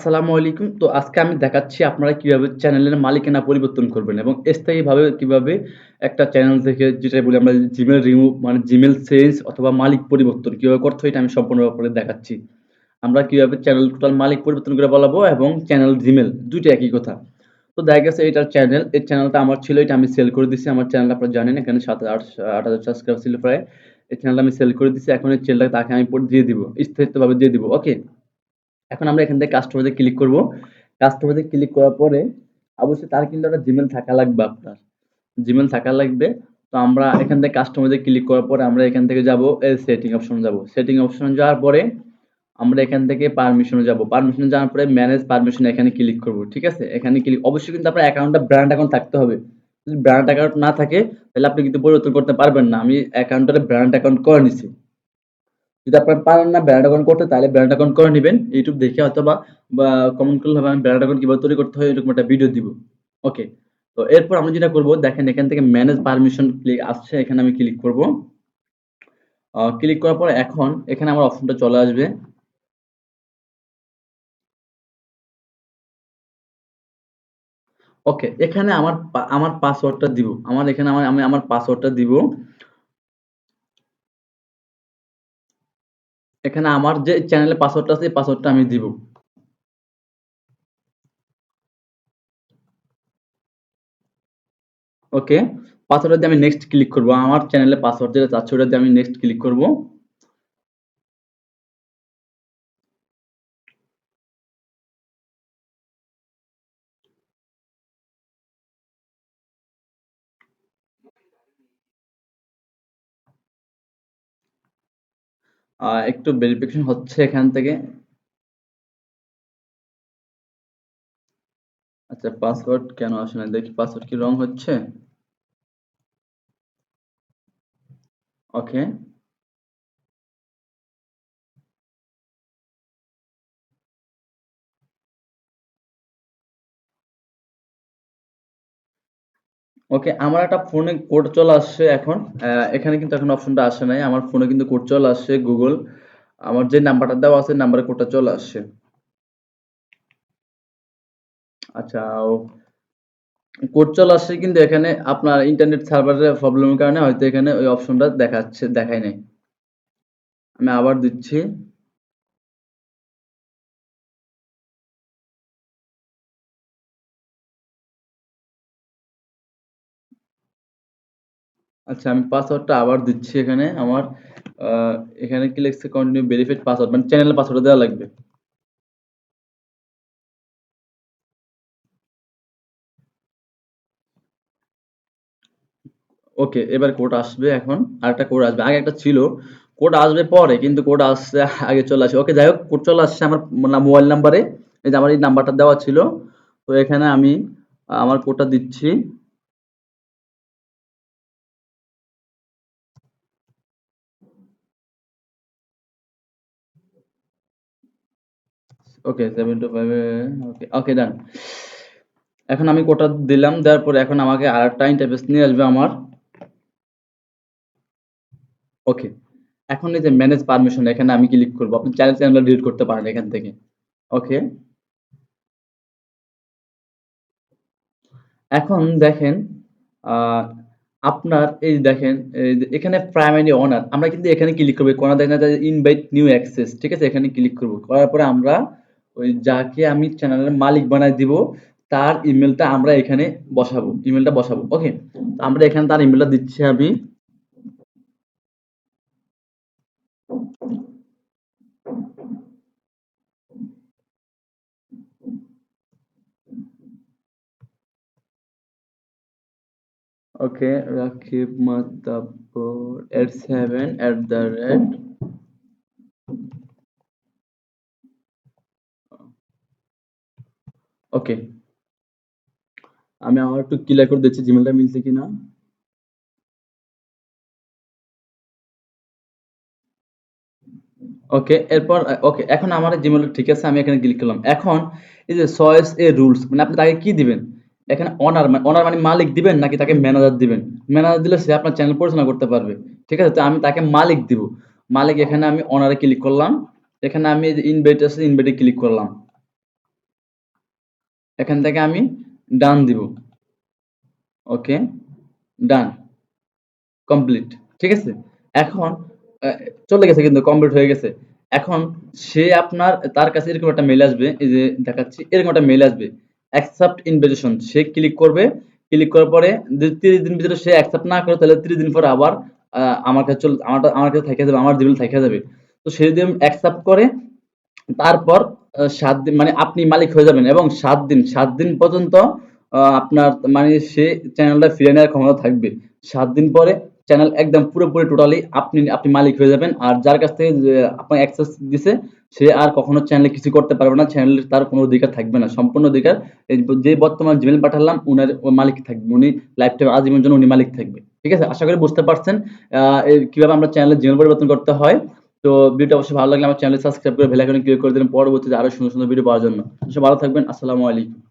আসসালামু আলাইকুম। তো আজকে আমি দেখাচ্ছি আপনারা কিভাবে চ্যানেলের মালিকানা পরিবর্তন করবেন এবং স্থায়ীভাবে কিভাবে একটা চ্যানেল থেকে যেটা বলি আমরা Gmail রিমুভ মানে Gmail চেঞ্জ অথবা মালিক পরিবর্তন কিভাবে করতে হয় এটা আমি সম্পূর্ণ ব্যাপারে দেখাচ্ছি। আমরা কিভাবে চ্যানেল টোটাল মালিক পরিবর্তন করে বলাবো এবং চ্যানেল Gmail ২ টা একই কথা। তো দেখা গেছে এটার চ্যানেল, এই চ্যানেলটা আমার ছিল, এটা আমি সেল করে দিছি। আমার চ্যানেল আপনারা জানেন এখানে ৭-৮,০০০ সাবস্ক্রাইবার ছিল প্রায়। এই চ্যানেলটা আমি সেল করে দিছি। এখন এই চ্যানেলটা তাকে আমি দিয়ে দিব। স্থায়িত্বভাবে দিয়ে দিব। ওকে? এখন আমরা এখান থেকে কাস্টমাইজে ক্লিক করব। কাস্টমাইজে ক্লিক করার পরে অবশ্যই তার কিন্তু একটা জিমেইল থাকা লাগবে আপনার। জিমেইল থাকা লাগবে। তো আমরা এখান থেকে কাস্টমাইজে ক্লিক করার পরে আমরা এখান থেকে যাব এই সেটিং অপশনে যাব। সেটিং অপশনে যাওয়ার পরে আমরা এখান থেকে পারমিশনে যাব। পারমিশনে যাওয়ার পরে ম্যানেজ পারমিশন এখানে ক্লিক করব। ঠিক আছে? এখানে ক্লিক অবশ্যই কিন্তু আপনার অ্যাকাউন্টটা ব্র্যান্ড অ্যাকাউন্ট থাকতে হবে। যদি ব্র্যান্ড অ্যাকাউন্ট না থাকে তাহলে আপনি কিন্তু পরিবর্তন করতে পারবেন না। আমি অ্যাকাউন্টটারে ব্র্যান্ড অ্যাকাউন্ট করে নিছি। যদি আপনারা পারেন না ব্র্যান্ড অ্যাকাউন্ট করতে তাহলে ব্র্যান্ড অ্যাকাউন্ট করে নিবেন ইউটিউব দেখে অথবা বা কমেন্ট করলে হবে আমি ব্র্যান্ড অ্যাকাউন্ট কিভাবে তৈরি করতে হয় এরকম একটা ভিডিও দিব। ওকে, তো এরপর আমরা যেটা করব দেখেন এখান থেকে ম্যানেজ পারমিশন ক্লিক আসছে, এখানে আমি ক্লিক করব। ক্লিক করার পর এখন এখানে আমার অপশনটা চলে আসবে। ওকে, এখানে আমার পাসওয়ার্ডটা দিব। আমার এখানে আমি আমার পাসওয়ার্ডটা দিব। এখানে আমার যে চ্যানেলের পাসওয়ার্ডটা আছে এই পাসওয়ার্ডটা আমি দিব। ওকে, পাসওয়ার্ডটা দিয়ে আমি নেক্সট ক্লিক করব। আমার চ্যানেলের পাসওয়ার্ড যেটা চাচ্ছি ওটা দিয়ে আমি নেক্সট ক্লিক করব। একটু ভেরিফিকেশন হচ্ছে এখান থেকে। আচ্ছা, পাসওয়ার্ড কেন আসে না দেখি, পাসওয়ার্ড কি রং হচ্ছে? ওকে, ওকে, আমার একটা ফোনে কোড চলে আসছে এখন। এখানে কিন্তু এখন অপশনটা আসে নাই, আমার ফোনে কিন্তু কোড চলে আসছে গুগল, আমার যে নাম্বারটা দেওয়া আছে নাম্বারে কোডটা চলে আসছে। আচ্ছা, কোড চলে আসছে কিন্তু এখানে আপনার ইন্টারনেট সার্ভারের প্রবলেমের কারণে হয়তো এখানে ওই অপশনটা দেখায় নাই। আমি আবার দিচ্ছি। আচ্ছা, আমি পাসওয়ার্ডটা আবার দিচ্ছি এখানে আমার। আহ, এখানে কি লিখছে কন্টিনিউ ভেরিফাইড পাসওয়ার্ড মানে চ্যানেলের পাসওয়ার্ড দেওয়া লাগবে। ওকে, এবার কোড আসবে এখন। আরেকটা কোড আসবে, আগে একটা ছিল, কোড আসবে পরে কিন্তু কোড আসছে আগে চলে আসে। ওকে, যাই হোক, কোড চলে আসছে আমার মোবাইল নাম্বারে। এই যে আমার এই নাম্বারটা দেওয়া ছিল। তো এখানে আমি আমার কোডটা দিচ্ছি। ওকে, 725, ওকে ওকে, ডান। এখন আমি কোডটা দিলাম, দেওয়ার পরে এখন আমাকে আরেকটা ইন্টারফেস নিয়ে আসবে আমার। ওকে, এখন এই যে ম্যানেজ পারমিশন এখানে আমি ক্লিক করব। আপনি চাইলে চ্যানেলটা ডিলিট করতে পারেন এখান থেকে। ওকে, এখন দেখেন আহ, আপনার এই দেখেন এই যে এখানে প্রাইমারি ওনার আমরা কিন্তু এখানে ক্লিক করবো, কোনা দেখেন না ইনভাইট নিউ অ্যাক্সেস, ঠিক আছে? এখানে ক্লিক করব, করার পরে আমরা ওই যাকে আমি চ্যানেলের মালিক বানাই দিব তার ইমেলটা আমরা এখানে বসাবো, ইমেলটা বসাবো। ওকে, আমরা এখানে তার ইমেলটা দিচ্ছি আমি। ওকে, রাকিব মাতাব্বর @7 ওকে, আমি আমার একটু ক্লিয়ার করে দিচ্ছি জিমেলটা মিলছে কিনা। ওকে, এরপর ওকে, এখন আমার জিমেল ঠিক আছে, আমি এখানে ক্লিক করলাম। এখন এই যে চয়েস এ রুলস মানে আপনি তাকে কি দিবেন? এখানে অনার মানে মালিক দিবেন নাকি তাকে ম্যানেজার দিবেন? ম্যানেজার দিলে সে আপনার চ্যানেল পরিচালনা করতে পারবে। ঠিক আছে? তো আমি তাকে মালিক দিব। মালিক, এখানে আমি অনারে ক্লিক করলাম। এখানে আমি এই যে ইনভাইট আছে ইনভাইটে ক্লিক করলাম। এখান থেকে আমি ডান দিব। ওকে, ডান, কমপ্লিট। ঠিক আছে? এখন আ চলে গেছে কিন্তু কমপ্লিট হয়ে গেছে। এখন সে তার কাছে এরকম একটা মেইল আসবে, এই যে দেখাচ্ছি, এরকম একটা মেইল আসবে। Accept invitation. সে ক্লিক করবে। ক্লিক করার পরে যদি ৩০ দিন ভিতরে সে অ্যাকসেপ্ট না করে তাহলে ৩০ দিন পরে আবার আ আমার কাছে আমার কাছে থাইকা যাবে, আমার জিমেইল থাইকা যাবে। তো সে যদি অ্যাকসেপ্ট করে তারপর ৭ দিন মানে আপনি মালিক হয়ে যাবেন এবং ৭ দিন পর্যন্ত আপনার মানে সে চ্যানেলটা ফিরিয়ে নেওয়ার ক্ষমতা থাকবে। ৭ দিন পরে চ্যানেল একদম পুরোপুরি টোটালি আপনি মালিক হয়ে যাবেন। আর যার কাছ থেকে যে আপনার অ্যাক্সেস দিছে সে আর কখনো চ্যানেলে কিছু করতে পারবে না। চ্যানেলের তার কোনো অধিকার থাকবে না। সম্পূর্ণ অধিকার এই যে বর্তমান জিমেইল পাঠালাম ও মালিক থাকবে। উনি লাইফ টাইম আজীবনের জন্য উনি মালিক থাকবে। ঠিক আছে? আশা করি বুঝতে পারছেন কিভাবে আমরা চ্যানেলের জিমেইল পরিবর্তন করতে হয়। তো ভিডিওটা অবশ্যই ভালো লাগলে আমার চ্যানেল সাবস্ক্রাইব করে বেল আইকনে ক্লিক করে দিবেন পরবর্তীতে আরো সুন্দর সুন্দর ভিডিও পাওয়ার জন্য। সবাই ভালো থাকবেন। আসসালামু আলাইকুম।